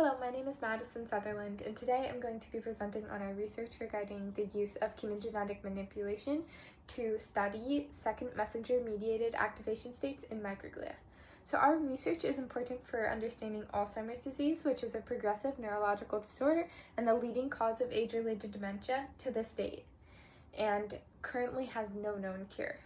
Hello, my name is Madison Sutherland, and today I'm going to be presenting on our research regarding the use of chemogenetic manipulation to study second messenger-mediated activation states in microglia. So our research is important for understanding Alzheimer's disease, which is a progressive neurological disorder and the leading cause of age-related dementia to this date, and currently has no known cure.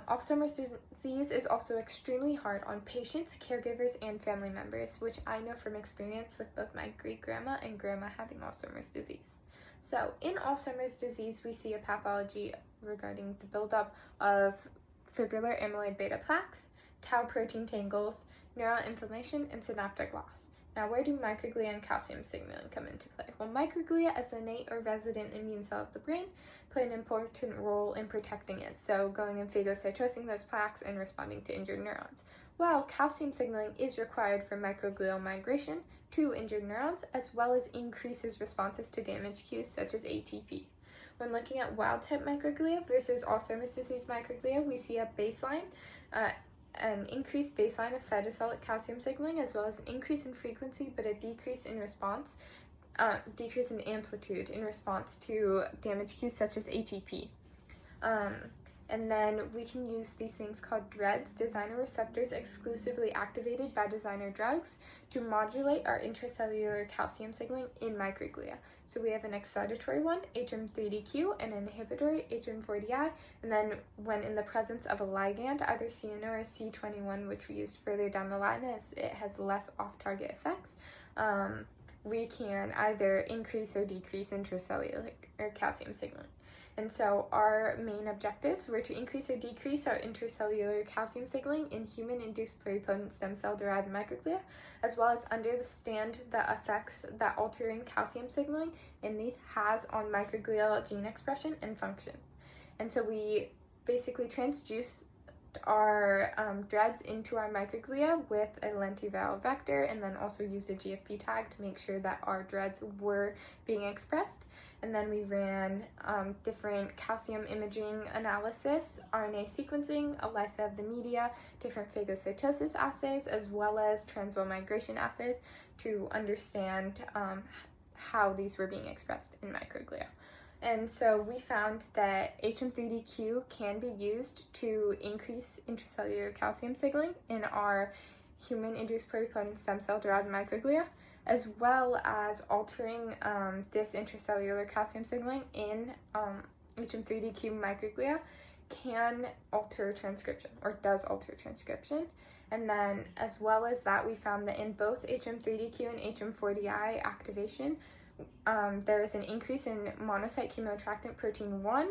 Alzheimer's disease is also extremely hard on patients, caregivers, and family members, which I know from experience with both my great-grandma and grandma having Alzheimer's disease. So in Alzheimer's disease, we see a pathology regarding the buildup of fibrillar amyloid beta plaques, tau protein tangles, neural inflammation, and synaptic loss. Now, where do microglia and calcium signaling come into play? Well, microglia, as the innate or resident immune cell of the brain, play an important role in protecting it, so going and phagocytosing those plaques and responding to injured neurons. While calcium signaling is required for microglial migration to injured neurons, as well as increases responses to damage cues such as ATP. When looking at wild-type microglia versus Alzheimer's disease microglia, we see a baseline an increased baseline of cytosolic calcium signaling, as well as an increase in frequency, but a decrease in response, decrease in amplitude in response to damage cues such as ATP. And then we can use these things called DREADs, designer receptors exclusively activated by designer drugs, to modulate our intracellular calcium signaling in microglia. So we have an excitatory one, HM3DQ, and an inhibitory, HM4DI, and then when in the presence of a ligand, either CNO or C21, which we used further down the line as it has less off-target effects, we can either increase or decrease intracellular calcium signaling. And so our main objectives were to increase or decrease our intracellular calcium signaling in human-induced pluripotent stem cell-derived microglia, as well as understand the effects that altering calcium signaling in these has on microglial gene expression and function. And so we basically transduced our DREADs into our microglia with a lentiviral vector, and then also used a GFP tag to make sure that our DREADs were being expressed. And then we ran different calcium imaging analysis, RNA sequencing, ELISA of the media, different phagocytosis assays, as well as transwell migration assays to understand how these were being expressed in microglia. And so we found that HM3DQ can be used to increase intracellular calcium signaling in our human-induced pluripotent stem cell-derived microglia, as well as altering this intracellular calcium signaling in HM3DQ microglia can alter transcription, or does alter transcription. And then, as well as that, we found that in both HM3DQ and HM4DI activation, there is an increase in monocyte chemoattractant protein 1